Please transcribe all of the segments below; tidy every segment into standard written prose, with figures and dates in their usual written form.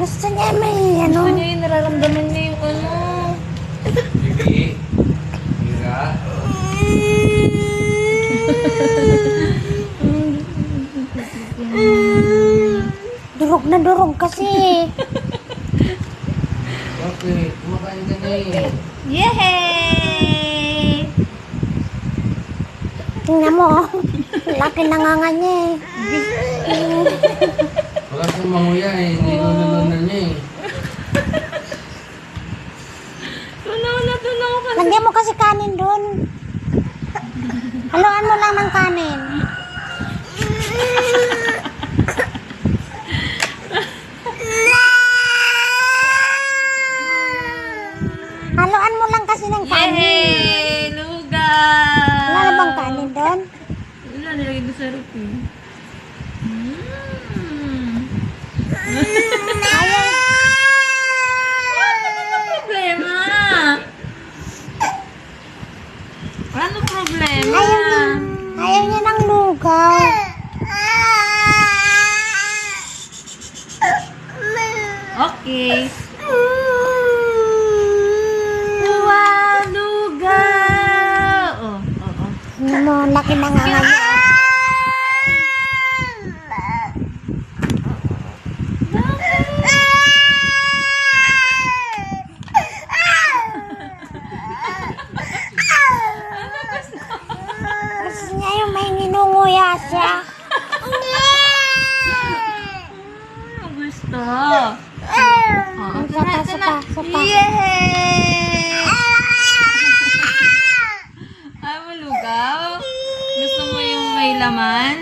Gusto niya may ano. Gusto niya yung nararamdaman niya yung ano. Sige. Mira. Durog na durog kasi. Okay, kumakain ka na eh. Yehey! Tingnan mo, oh. Laki na nga nga niya eh. Wala siyang manguya eh. Hindi lulunan niya eh. Tunaw ka. Lagyan mo kasi kanin doon. Haluan mo lang ng kanin. Haluan mo lang kasi ng kanin. Yehey! Luga! Wala na bang kanin doon? Wala, nilagay ko sa roof eh. Ayaw. Ano problema? Ano problema? Ayaw niya ng lugaw. Okay. Wow, lugaw! Oh. Tingnan mo, laki na nga nga niya. Gusto niya yung may ninunguya siya. Ano gusto? Sapa. Yay! Ay, malugaw? Gusto mo yung may laman?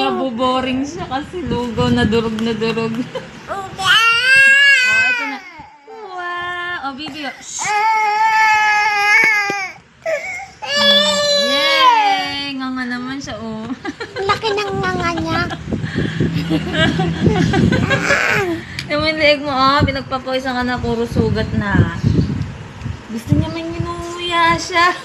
Naboboring siya kasi lugaw na durog na durog. Oh, ito na. Wow! Oh, bibi. Yay! Nga nga naman siya, oh. Laki ng nga nga niya. Yung leeg mo, oh, pinagpapawisan ka na, puro sugat na. Gusto niya may nginunguya siya.